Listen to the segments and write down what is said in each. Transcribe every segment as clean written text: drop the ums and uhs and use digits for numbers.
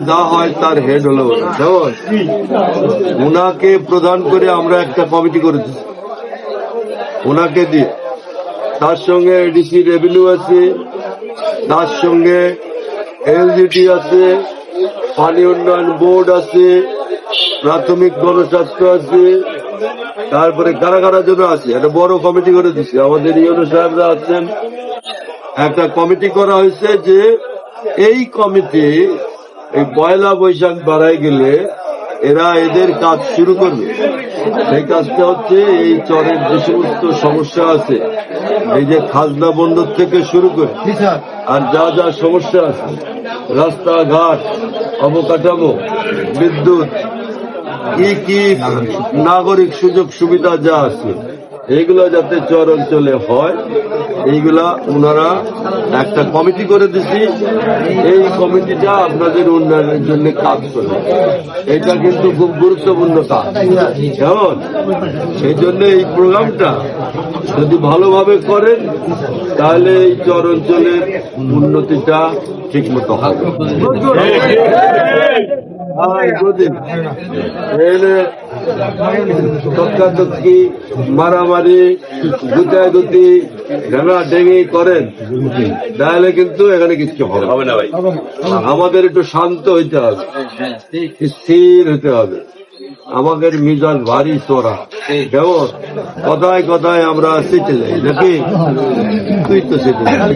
যা হয় তার হেড হলো যেমন ওনাকে প্রদান করে আমরা একটা কমিটি করেছি ওনাকে দিয়ে, তার সঙ্গে এডিসি রেভিনিউ আছে, তার সঙ্গে এলজিটি আছে, পানি উন্নয়ন বোর্ড আছে, প্রাথমিক গণস্বাস্থ্য আছে, তারপরে কারা কারা জন্য আছে। একটা বড় কমিটি করে দিচ্ছে, আমাদের ইউনো সাহেবরা আছেন। একটা কমিটি করা হয়েছে যে এই কমিটি এই পয়লা বৈশাখ বাড়ায় গেলে এরা এদের কাজ শুরু করবে। সেই কাজটা হচ্ছে এই চরের যে সমস্ত সমস্যা আছে, এই যে খাজনা বন্দর থেকে শুরু করে আর যা যা সমস্যা আছে, রাস্তাঘাট, অবকাঠামো, বিদ্যুৎ, কি নাগরিক সুযোগ সুবিধা যা আছে, এইগুলো যাতে চর অঞ্চলে হয়, এইগুলা ওনারা একটা কমিটি করে দিচ্ছি। এই কমিটিটা আপনাদের উন্নয়নের জন্য কাজ করবে। এটা কিন্তু খুব গুরুত্বপূর্ণ কাজ। কেমন? সেই জন্য এই প্রোগ্রামটা যদি ভালোভাবে করেন তাহলে এই চর অঞ্চলের উন্নতিটা ঠিক মতো হবে। তৎকাতকি মারামারি গুতাগুতি ঢেঙা ডেঙি করেন তাহলে কিন্তু এখানে কিছু হবে না ভাই। আমাদের একটু শান্ত হইতে হবে, স্থির হইতে হবে। আমাদের মিজাজ ভারী চড়া, কেমন? কথায় কথায় আমরা শিখে যাই নাকি? তুই তো শিখে যাই,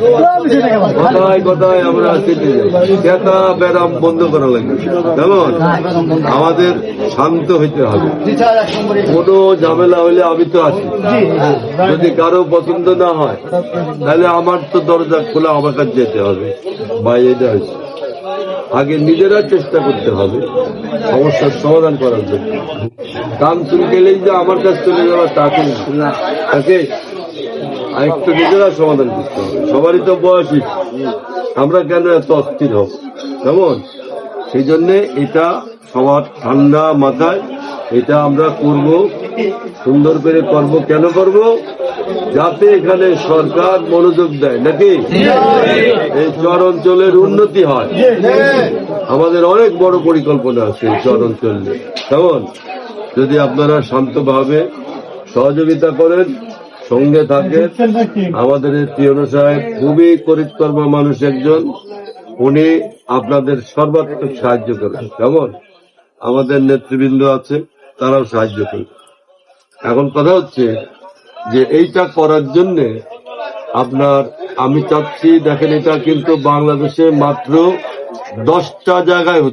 কথায় কথায় আমরা শিখে যাই। ব্যথা ব্যারাম বন্ধ করা লাগবে, কেমন? আমাদের শান্ত হইতে হবে। কোনো ঝামেলা হইলে আমি তো আছি, যদি কারো পছন্দ না হয় তাহলে আমার তো দরজা খোলা, আমার কাছে যেতে হবে। ভাই এটা হয়েছে, আগে নিজেরা চেষ্টা করতে হবে সমস্যার সমাধান করার জন্য। কাম শুরু গেলেই যে আমার কাছে চলে যাওয়া তাকে আরেকটু নিজেরা সমাধান করতে হবে। সবারই তো বয়সী, আমরা কেন এত অস্থির হব? কেমন? সেই জন্যে এটা সবার ঠান্ডা মাথায় এটা আমরা করব, সুন্দর করে করব। কেন করব? যাতে এখানে সরকার মনোযোগ দেয় নাকি এই চর অঞ্চলের উন্নতি হয়। আমাদের অনেক বড় পরিকল্পনা আছে এই চর অঞ্চলে। কেমন? যদি আপনারা শান্তভাবে সহযোগিতা করেন, সঙ্গে থাকেন। আমাদের পিয়নো সাহেব খুবই করিতকর্মা মানুষ একজন, উনি আপনাদের সর্বাত্মক সাহায্য করেন। কেমন? আমাদের নেতৃবৃন্দ আছে, তারাও সাহায্য করেন। এখন কথা হচ্ছে যে এইটা করার জন্য আপনার আমি চাচ্ছি, দেখেন এটা কিন্তু বাংলাদেশে মাত্র 10টা জায়গায় হচ্ছে।